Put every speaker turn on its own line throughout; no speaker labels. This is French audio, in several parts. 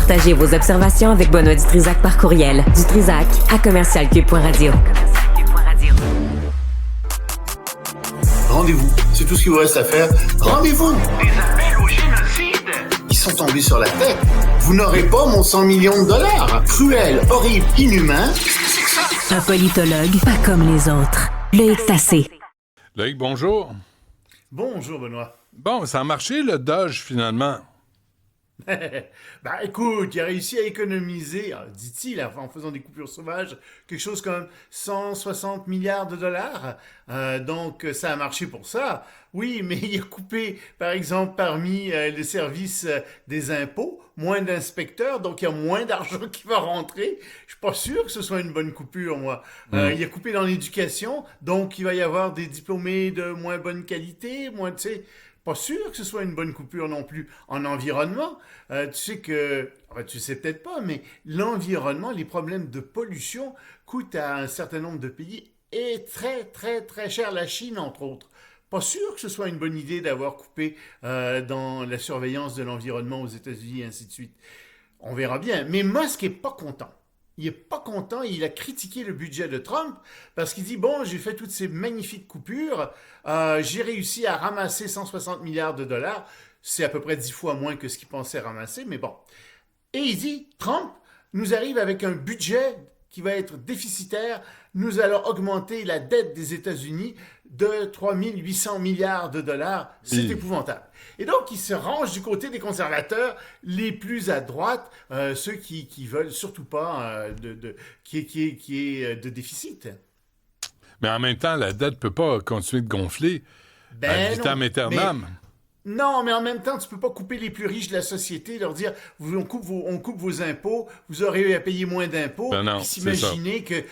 Partagez vos observations avec Benoît Dutrisac par courriel. dutrisac@commercialcube.radio.
Rendez-vous, c'est tout ce qu'il vous reste à faire. Rendez-vous!
Des appels au génocide!
Ils sont tombés sur la tête. Vous n'aurez pas mon 100 millions de dollars. Cruel, horrible, inhumain.
Qu'est-ce que c'est que ça?
Un politologue pas comme les autres. Loïc Tassé.
Loïc, bonjour.
Bonjour, Benoît.
Bon, ça a marché, le Dodge, finalement.
Ben écoute, il a réussi à économiser, dit-il, en faisant des coupures sauvages, quelque chose comme 160 milliards de dollars. Donc ça a marché pour ça. Oui, mais il a coupé, par exemple, parmi les services des impôts, moins d'inspecteurs, donc il y a moins d'argent qui va rentrer. Je suis pas sûr que ce soit une bonne coupure, moi. Il a coupé dans l'éducation, donc il va y avoir des diplômés de moins bonne qualité, moins, tu sais... Pas sûr que ce soit une bonne coupure non plus. En environnement, tu sais que, enfin, tu sais peut-être pas, mais l'environnement, les problèmes de pollution coûtent à un certain nombre de pays et très, très, très cher. La Chine, entre autres. Pas sûr que ce soit une bonne idée d'avoir coupé dans la surveillance de l'environnement aux États-Unis et ainsi de suite. On verra bien. Mais Musk est pas content. Il est pas content et il a critiqué le budget de Trump parce qu'il dit, bon, j'ai fait toutes ces magnifiques coupures, j'ai réussi à ramasser 160 milliards de dollars, c'est à peu près 10 fois moins que ce qu'il pensait ramasser, mais bon. Et il dit, Trump nous arrive avec un budget qui va être déficitaire, nous allons augmenter la dette des États-Unis de 3 800 milliards de dollars. C'est épouvantable. Et donc, il se range du côté des conservateurs les plus à droite, ceux qui veulent surtout pas qu'il y ait de déficit.
Mais en même temps, la dette ne peut pas continuer de gonfler ad vitam aeternam.
Non, mais en même temps, tu peux pas couper les plus riches de la société, leur dire on coupe vos impôts, vous aurez à payer moins d'impôts,
non,
puis s'imaginer que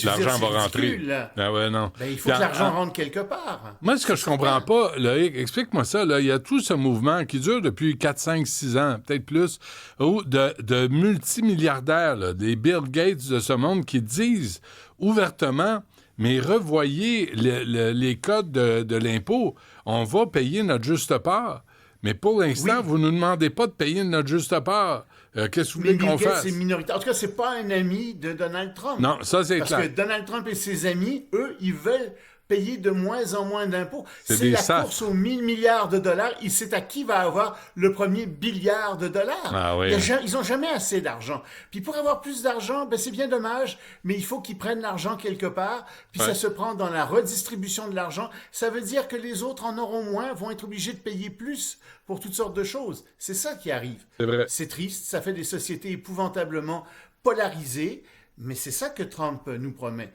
l'argent va rentrer.
Là.
Ah ouais, non.
Ben, il faut que l'argent rentre quelque part.
Moi, ce que je comprends pas, Loïc, explique-moi ça, là, il y a tout ce mouvement qui dure depuis 4, 5, 6 ans, peut-être plus, de multimilliardaires, là, des Bill Gates de ce monde qui disent ouvertement, mais revoyez les codes de l'impôt. On va payer notre juste part. Mais pour l'instant, vous ne nous demandez pas de payer notre juste part. Qu'est-ce que vous voulez qu'on fasse?
C'est minoritaire. En tout cas, c'est pas un ami de Donald Trump.
Non, ça, c'est clair.
Parce que Donald Trump et ses amis, eux, ils veulent payer de moins en moins d'impôts.
C'est
la
SAF.
course aux 1000 milliards de dollars. C'est à qui va avoir le premier billiard de dollars.
Ah oui.
Ils n'ont jamais assez d'argent. Puis pour avoir plus d'argent, ben c'est bien dommage, mais il faut qu'ils prennent l'argent quelque part. Puis ça se prend dans la redistribution de l'argent. Ça veut dire que les autres en auront moins, vont être obligés de payer plus pour toutes sortes de choses. C'est ça qui arrive.
C'est vrai.
C'est triste, ça fait des sociétés épouvantablement polarisées, mais c'est ça que Trump nous promet.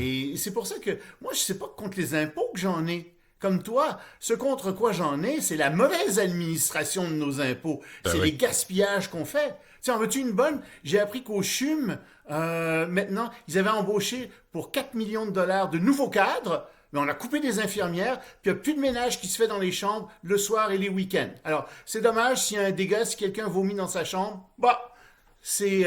Et c'est pour ça que moi, je ne sais pas contre les impôts que j'en ai. Comme toi, ce contre quoi j'en ai, c'est la mauvaise administration de nos impôts. C'est les gaspillages qu'on fait. Tiens, en veux-tu une bonne? J'ai appris qu'au CHUM, maintenant, ils avaient embauché pour 4 millions de dollars de nouveaux cadres, mais on a coupé des infirmières, puis il n'y a plus de ménage qui se fait dans les chambres le soir et les week-ends. Alors, c'est dommage s'il y a un dégât, si quelqu'un vomit dans sa chambre, tu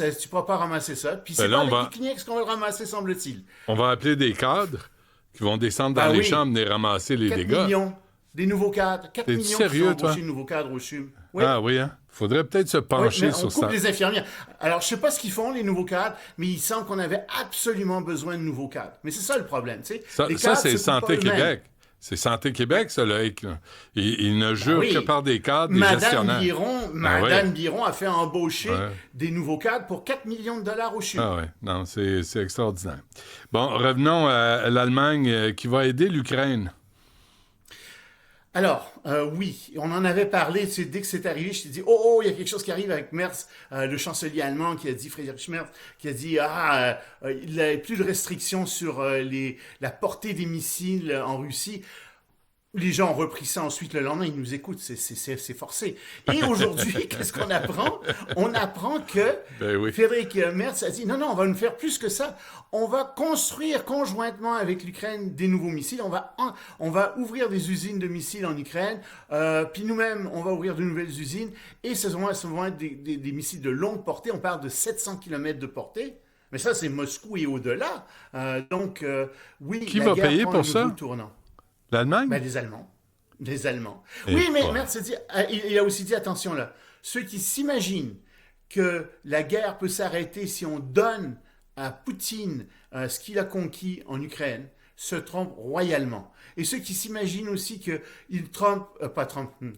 ne pourras pas ramasser ça. Puis c'est pas avec les Kleenex qu'on va le ramasser, semble-t-il.
On va appeler des cadres qui vont descendre dans les chambres et ramasser les
4
dégâts.
millions, des nouveaux cadres. 4
T'es
millions
sérieux,
qui sont embauchés de nouveaux cadres au CHUM. Oui.
Ah oui, hein? Faudrait peut-être se pencher sur ça.
On coupe les infirmières. Alors, je sais pas ce qu'ils font, les nouveaux cadres, mais il semble qu'on avait absolument besoin de nouveaux cadres. Mais c'est ça le problème, tu sais.
Ça c'est Santé Québec. C'est Santé Québec, ça, là. Il ne jure que par des cadres, des gestionnaires.
Madame Biron a fait embaucher des nouveaux cadres pour 4 millions de dollars au CHUM.
Ah oui, non, c'est extraordinaire. Bon, revenons à l'Allemagne qui va aider l'Ukraine.
Alors, oui, on en avait parlé, dès que c'est arrivé, je t'ai dit, il y a quelque chose qui arrive avec Merz, le chancelier allemand qui a dit, Friedrich Merz, qui a dit, il n'y a plus de restrictions sur la portée des missiles en Russie. Les gens ont repris ça ensuite le lendemain, ils nous écoutent, c'est forcé. Et aujourd'hui, qu'est-ce qu'on apprend? On apprend que Friedrich Merz a dit, non, on va nous faire plus que ça. On va construire conjointement avec l'Ukraine des nouveaux missiles. On va ouvrir des usines de missiles en Ukraine. Puis nous-mêmes, on va ouvrir de nouvelles usines. Et ce vont être des missiles de longue portée. On parle de 700 km de portée. Mais ça, c'est Moscou et au-delà. Donc, oui,
qui va payer pour ça?
Tournant.
L'Allemagne?
Ben, les Allemands. Les Allemands.
Et
Oui, mais
quoi?
merde, il a aussi dit, attention là, ceux qui s'imaginent que la guerre peut s'arrêter si on donne à Poutine ce qu'il a conquis en Ukraine se trompent royalement. Et ceux qui s'imaginent aussi que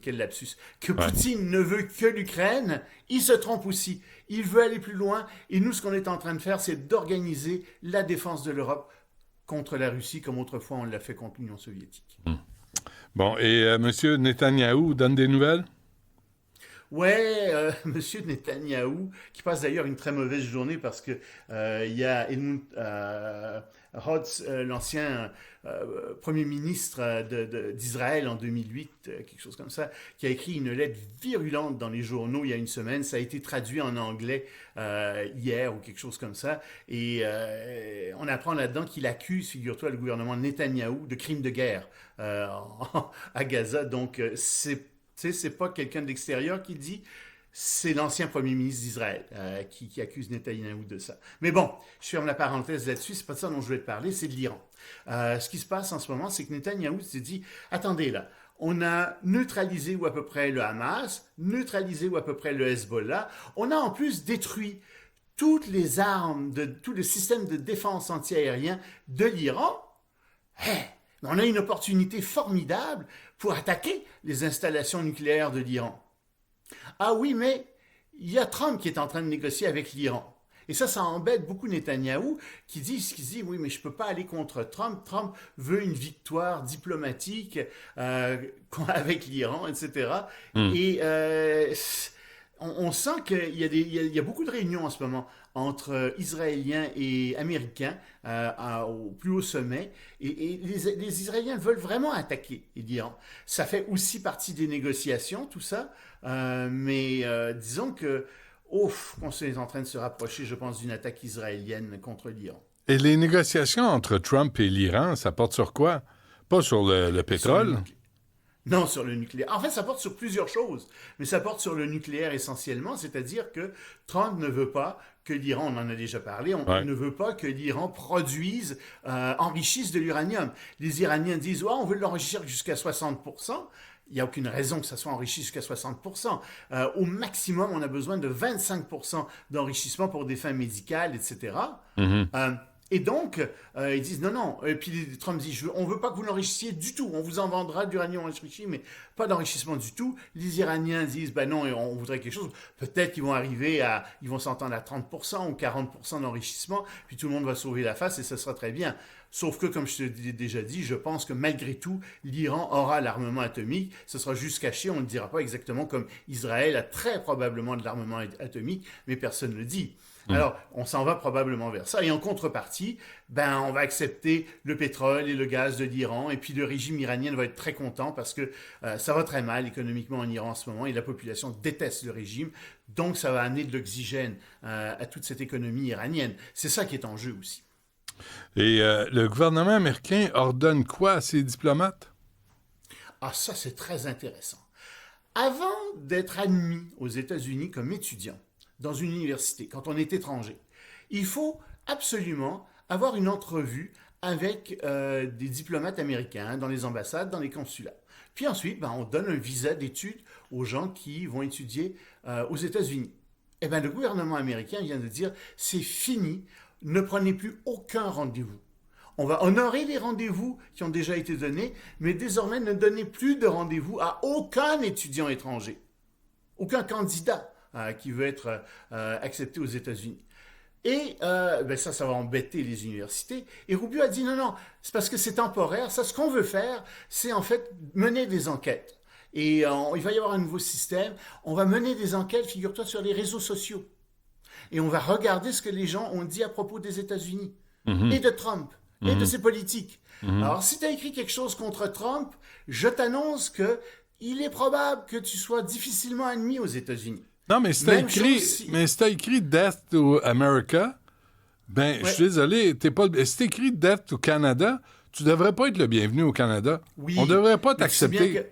quel lapsus, que
Ouais.
Poutine ne veut que l'Ukraine, ils se trompent aussi. Il veut aller plus loin. Et nous, ce qu'on est en train de faire, c'est d'organiser la défense de l'Europe contre la Russie, comme autrefois on l'a fait contre l'Union soviétique.
Bon, et M. Netanyahou donne des nouvelles?
Ouais, Monsieur Netanyahou, qui passe d'ailleurs une très mauvaise journée parce que il y a Edmund Hotz, l'ancien Premier ministre d'Israël en 2008, quelque chose comme ça, qui a écrit une lettre virulente dans les journaux il y a une semaine. Ça a été traduit en anglais hier ou quelque chose comme ça. Et on apprend là-dedans qu'il accuse, figure-toi, le gouvernement Netanyahou de crimes de guerre à Gaza. Donc, c'est pas quelqu'un de l'extérieur qui dit, c'est l'ancien premier ministre d'Israël qui accuse Netanyahou de ça. Mais bon, je ferme la parenthèse là-dessus, c'est pas de ça dont je voulais te parler, c'est de l'Iran. Ce qui se passe en ce moment, c'est que Netanyahou s'est dit, attendez là, on a neutralisé ou à peu près le Hamas, neutralisé ou à peu près le Hezbollah, on a en plus détruit toutes les armes, tout le système de défense antiaérien de l'Iran. On a une opportunité formidable pour attaquer les installations nucléaires de l'Iran. Ah oui, mais il y a Trump qui est en train de négocier avec l'Iran. Et ça embête beaucoup Netanyahou qui dit, oui, mais je ne peux pas aller contre Trump. Trump veut une victoire diplomatique avec l'Iran, etc. Et on sent qu'il y a beaucoup de réunions en ce moment entre Israéliens et Américains au plus haut sommet. Et les Israéliens veulent vraiment attaquer l'Iran. Ça fait aussi partie des négociations, tout ça. Mais disons que, on est en train de se rapprocher, je pense, d'une attaque israélienne contre l'Iran.
Et les négociations entre Trump et l'Iran, ça porte sur quoi? Pas sur le pétrole?
Non, sur le nucléaire. En fait, ça porte sur plusieurs choses, mais ça porte sur le nucléaire essentiellement, c'est-à-dire que Trump ne veut pas que l'Iran, on en a déjà parlé, ne veut pas que l'Iran produise, enrichisse de l'uranium. Les Iraniens disent, on veut l'enrichir jusqu'à 60%. Il n'y a aucune raison que ça soit enrichi jusqu'à 60%. Au maximum, on a besoin de 25% d'enrichissement pour des fins médicales, etc. Et donc, ils disent non. Et puis Trump dit, on ne veut pas que vous l'enrichissiez du tout. On vous en vendra de l'uranium enrichi, mais pas d'enrichissement du tout. Les Iraniens disent, non, on voudrait quelque chose. Peut-être qu'ils vont ils vont s'entendre à 30% ou 40% d'enrichissement, puis tout le monde va sauver la face et ça sera très bien. Sauf que, comme je te l'ai déjà dit, je pense que malgré tout, l'Iran aura l'armement atomique. Ce sera juste caché, on ne le dira pas exactement comme Israël a très probablement de l'armement atomique, mais personne ne le dit. Alors, on s'en va probablement vers ça. Et en contrepartie, on va accepter le pétrole et le gaz de l'Iran. Et puis, le régime iranien va être très content parce que ça va très mal économiquement en Iran en ce moment et la population déteste le régime. Donc, ça va amener de l'oxygène à toute cette économie iranienne. C'est ça qui est en jeu aussi.
Et le gouvernement américain ordonne quoi à ses diplomates?
Ah, ça, c'est très intéressant. Avant d'être admis aux États-Unis comme étudiant dans une université, quand on est étranger, il faut absolument avoir une entrevue avec des diplomates américains dans les ambassades, dans les consulats. Puis ensuite, on donne un visa d'études aux gens qui vont étudier aux États-Unis. Eh bien, le gouvernement américain vient de dire, c'est fini, ne prenez plus aucun rendez-vous. On va honorer les rendez-vous qui ont déjà été donnés, mais désormais ne donnez plus de rendez-vous à aucun étudiant étranger, aucun candidat qui veut être accepté aux États-Unis. Et ça va embêter les universités. Et Rubio a dit non, c'est parce que c'est temporaire. Ça, ce qu'on veut faire, c'est en fait mener des enquêtes. Et il va y avoir un nouveau système. On va mener des enquêtes, figure-toi, sur les réseaux sociaux. Et on va regarder ce que les gens ont dit à propos des États-Unis et de Trump et de ses politiques. Alors, si tu as écrit quelque chose contre Trump, je t'annonce qu'il est probable que tu sois difficilement admis aux États-Unis.
Non, mais si t'as écrit Death to America, je suis désolé, si t'as écrit Death to Canada, tu devrais pas être le bienvenu au Canada. Oui, on devrait pas t'accepter.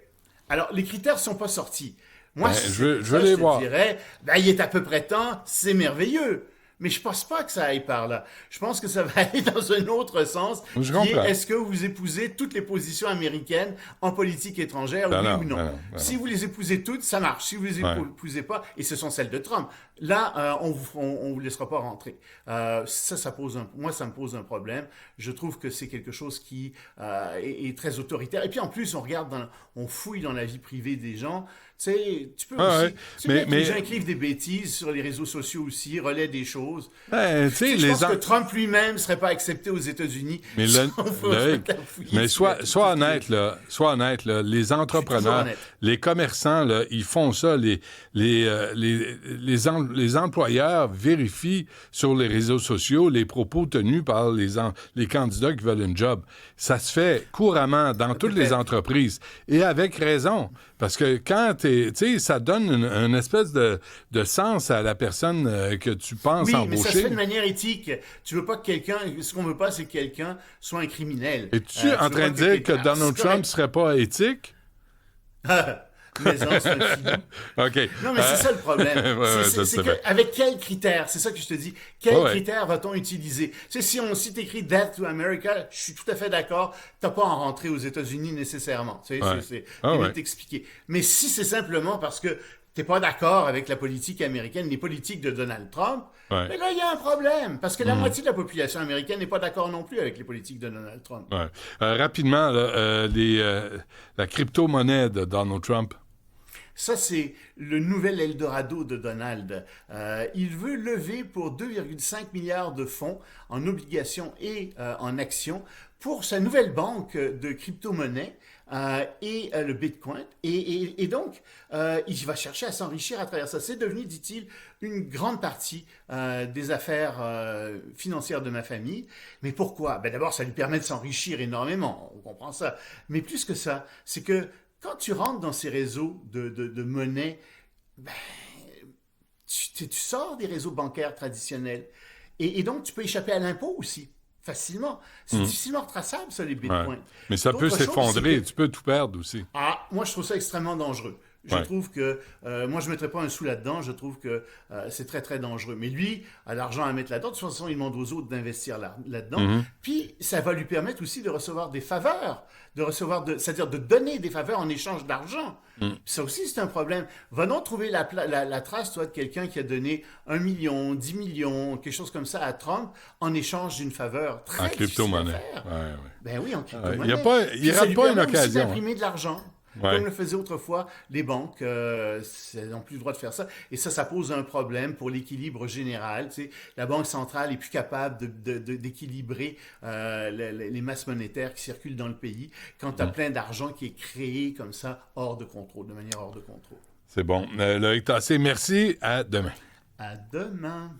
Alors, les critères sont pas sortis. Moi,
je veux les voir.
Je dirais, il est à peu près temps, c'est merveilleux. Mais je pense pas que ça aille par là. Je pense que ça va aller dans un autre sens,
Je
qui est
comprends.
est-ce que vous épousez toutes les positions américaines en politique étrangère, oui ou non? Si vous les épousez toutes, ça marche. Si vous les épousez pas, et ce sont celles de Trump, là, on vous laissera pas rentrer. Ça pose moi, ça me pose un problème. Je trouve que c'est quelque chose qui est très autoritaire. Et puis en plus, on fouille dans la vie privée des gens. Tu sais, tu peux aussi. Tu sais, les gens écrivent des bêtises sur les réseaux sociaux aussi, relaient des choses.
Tu sais,
Je pense que Trump lui-même ne serait pas accepté aux États-Unis.
Mais sois honnête, là. Sois honnête, là. Les entrepreneurs, les commerçants, là, ils font ça. Les employeurs vérifient sur les réseaux sociaux les propos tenus par les candidats qui veulent une job. Ça se fait couramment dans toutes les entreprises. Et avec raison. Parce que quand tu sais, ça donne une espèce de sens à la personne que tu penses embaucher.
Oui, mais ça se fait de manière éthique. Tu veux pas que ce qu'on veut pas, c'est que quelqu'un soit un criminel.
Es-tu en train de dire que Donald Trump serait pas éthique?
Mais non, c'est un filou.
OK.
Non, mais c'est ça le problème. Avec quels critères? C'est ça que je te dis. Quels critères va-t-on utiliser? Tu sais, si t'écris Death to America, je suis tout à fait d'accord, t'as pas à en rentrer aux États-Unis nécessairement. Tu sais, c'est t'expliquer. Mais si c'est simplement parce que t'es pas d'accord avec la politique américaine, les politiques de Donald Trump, mais là, il y a un problème. Parce que la moitié de la population américaine n'est pas d'accord non plus avec les politiques de Donald Trump.
Rapidement, là, la crypto-monnaie de Donald Trump.
Ça, c'est le nouvel Eldorado de Donald. Il veut lever pour 2,5 milliards de fonds en obligations et en actions pour sa nouvelle banque de crypto-monnaies et le Bitcoin. Et donc, il va chercher à s'enrichir à travers ça. C'est devenu, dit-il, une grande partie des affaires financières de ma famille. Mais pourquoi? D'abord, ça lui permet de s'enrichir énormément. On comprend ça. Mais plus que ça, c'est que quand tu rentres dans ces réseaux de monnaie, tu sors des réseaux bancaires traditionnels. Et donc, tu peux échapper à l'impôt aussi, facilement. C'est difficilement retraçable, ça, les bitcoins.
Mais ça peut s'effondrer, tu peux tout perdre aussi.
Moi, je trouve ça extrêmement dangereux. Je trouve que, moi, je ne mettrais pas un sou là-dedans. Je trouve que c'est très, très dangereux. Mais lui a l'argent à mettre là-dedans. De toute façon, il demande aux autres d'investir là-dedans. Puis, ça va lui permettre aussi de recevoir des faveurs, c'est-à-dire de donner des faveurs en échange d'argent. Ça aussi, c'est un problème. Va donc trouver la trace, toi, de quelqu'un qui a donné 1 million, 10 millions, quelque chose comme ça à Trump, en échange d'une faveur très difficile à faire. Ben oui, en crypto-monnaie.
Il n'y aura pas une occasion.
Aussi d'imprimer de l'argent. Comme le faisaient autrefois les banques, n'ont plus le droit de faire ça. Et ça pose un problème pour l'équilibre général. Tu sais, la Banque centrale est plus capable d'équilibrer les masses monétaires qui circulent dans le pays quand tu as plein d'argent qui est créé comme ça, hors de contrôle, de manière hors de contrôle.
C'est bon. Loïc Tassé, merci. À demain.
À demain.